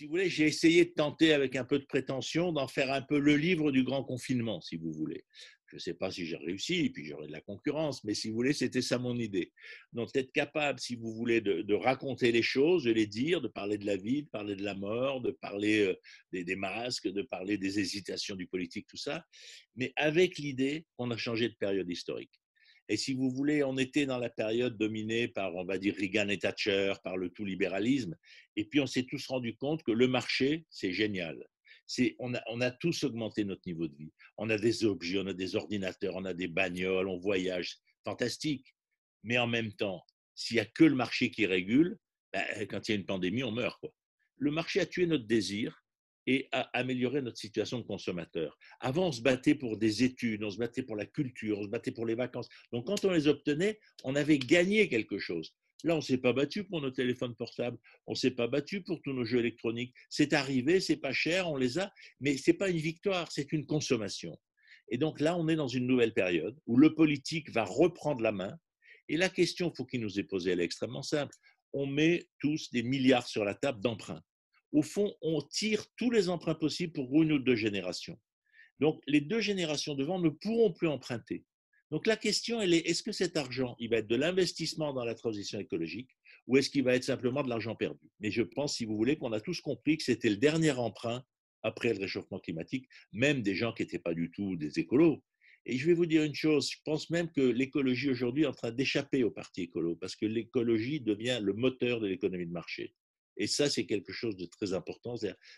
si vous voulez, j'ai essayé de tenter avec un peu de prétention d'en faire un peu le livre du grand confinement, si vous voulez. Je ne sais pas si j'ai réussi, et puis j'aurai de la concurrence, mais si vous voulez, c'était ça mon idée. Donc, être capable, si vous voulez, de raconter les choses, de les dire, de parler de la vie, de parler de la mort, de parler des masques, de parler des hésitations du politique, tout ça, mais avec l'idée qu'on a changé de période historique. Et si vous voulez, on était dans la période dominée par, on va dire, Reagan et Thatcher, par le tout libéralisme. Et puis, on s'est tous rendu compte que le marché, c'est génial. On a tous augmenté notre niveau de vie. On a des objets, on a des ordinateurs, on a des bagnoles, on voyage. Fantastique. Mais en même temps, s'il n'y a que le marché qui régule, ben, quand il y a une pandémie, on meurt, quoi. Le marché a tué notre désir et a amélioré notre situation de consommateur. Avant, on se battait pour des études, on se battait pour la culture, on se battait pour les vacances. Donc, quand on les obtenait, on avait gagné quelque chose. Là, on ne s'est pas battu pour nos téléphones portables, on ne s'est pas battu pour tous nos jeux électroniques. C'est arrivé, c'est pas cher, on les a, mais ce n'est pas une victoire, c'est une consommation. Et donc là, on est dans une nouvelle période où le politique va reprendre la main. Et la question, faut qu'il nous ait posée, elle est extrêmement simple. On met tous des milliards sur la table d'emprunts. Au fond, on tire tous les emprunts possibles pour une ou deux générations. Donc, les deux générations devant ne pourront plus emprunter. Donc, la question, elle est, est-ce que cet argent, il va être de l'investissement dans la transition écologique ou est-ce qu'il va être simplement de l'argent perdu? Mais je pense, si vous voulez, qu'on a tous compris que c'était le dernier emprunt après le réchauffement climatique, même des gens qui n'étaient pas du tout des écolos. Et je vais vous dire une chose, je pense même que l'écologie aujourd'hui est en train d'échapper au parti écolo parce que l'écologie devient le moteur de l'économie de marché. Et ça, c'est quelque chose de très important.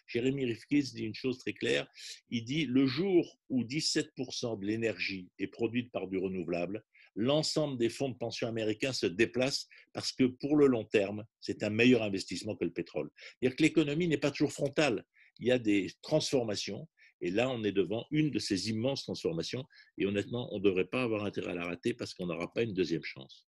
Jérémy Rifkin dit une chose très claire. Il dit le jour où 17% de l'énergie est produite par du renouvelable, l'ensemble des fonds de pension américains se déplacent parce que pour le long terme, c'est un meilleur investissement que le pétrole. C'est-à-dire que l'économie n'est pas toujours frontale. Il y a des transformations. Et là, on est devant une de ces immenses transformations. Et honnêtement, on ne devrait pas avoir intérêt à la rater parce qu'on n'aura pas une deuxième chance.